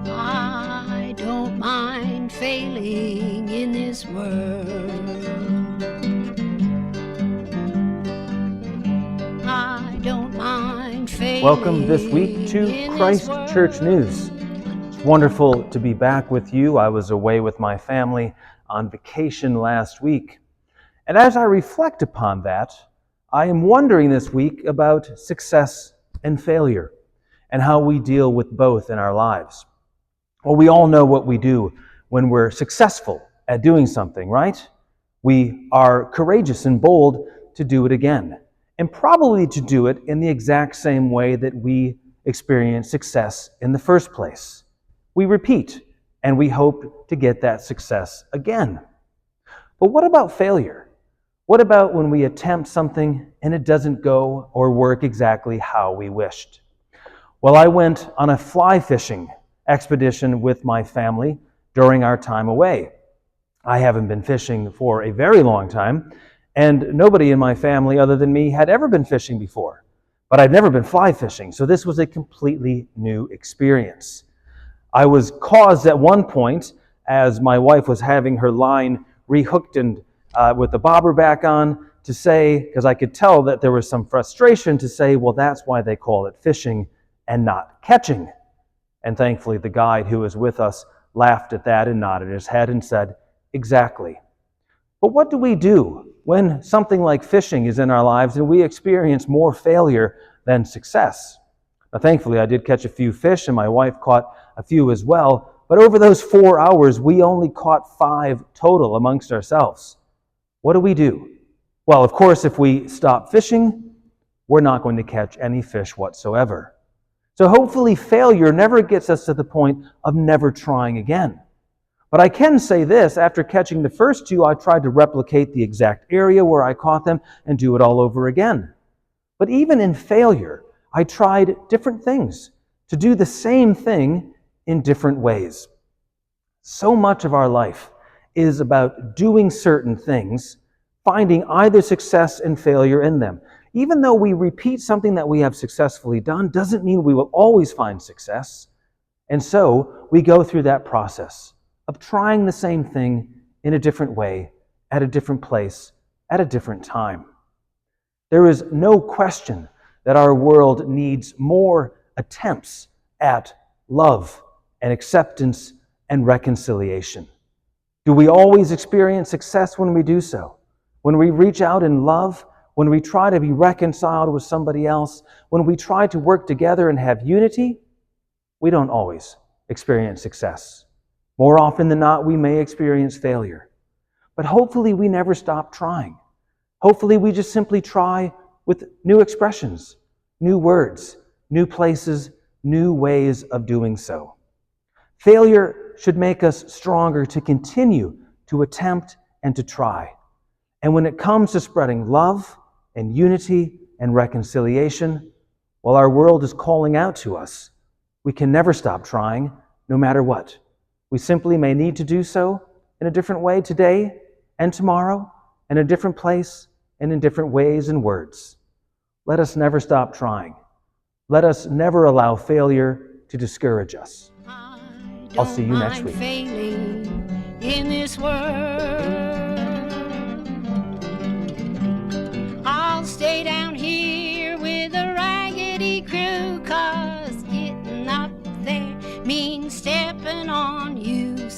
I don't mind failing in this world. I don't mind failing. Welcome this week to Christ Church News. It's wonderful to be back with you. I was away with my family on vacation last week. And as I reflect upon that, I am wondering this week about success and failure and how we deal with both in our lives. Well, we all know what we do when we're successful at doing something, right? We are courageous and bold to do it again, and probably to do it in the exact same way that we experienced success in the first place. We repeat, and we hope to get that success again. But what about failure? What about when we attempt something and it doesn't go or work exactly how we wished? Well, I went on a fly fishing expedition with my family during our time away. I haven't been fishing for a very long time, and nobody in my family other than me had ever been fishing before. But I'd never been fly fishing, so this was a completely new experience. I was caused at one point, as my wife was having her line rehooked and with the bobber back on, to say, because I could tell that there was some frustration, to say, well, that's why they call it fishing and not catching. And thankfully, the guide who was with us laughed at that and nodded his head and said, exactly. But what do we do when something like fishing is in our lives and we experience more failure than success? Now, thankfully, I did catch a few fish and my wife caught a few as well. But over those 4 hours, we only caught 5 total amongst ourselves. What do we do? Well, of course, if we stop fishing, we're not going to catch any fish whatsoever. So hopefully failure never gets us to the point of never trying again. But I can say this, after catching the first 2, I tried to replicate the exact area where I caught them and do it all over again. But even in failure, I tried different things to do the same thing in different ways. So much of our life is about doing certain things, finding either success and failure in them. Even though we repeat something that we have successfully done, doesn't mean we will always find success. And so we go through that process of trying the same thing in a different way, at a different place, at a different time. There is no question that our world needs more attempts at love and acceptance and reconciliation. Do we always experience success when we do so? When we reach out in love, when we try to be reconciled with somebody else, when we try to work together and have unity, we don't always experience success. More often than not, we may experience failure. But hopefully we never stop trying. Hopefully we just simply try with new expressions, new words, new places, new ways of doing so. Failure should make us stronger to continue to attempt and to try. And when it comes to spreading love and unity and reconciliation, while our world is calling out to us, we can never stop trying, no matter what. We simply may need to do so in a different way today and tomorrow, in a different place and in different ways and words. Let us never stop trying. Let us never allow failure to discourage us. I'll see you next week. Failing in this world. I'll stay down here with a raggedy crew, 'cause getting up there means stepping on you.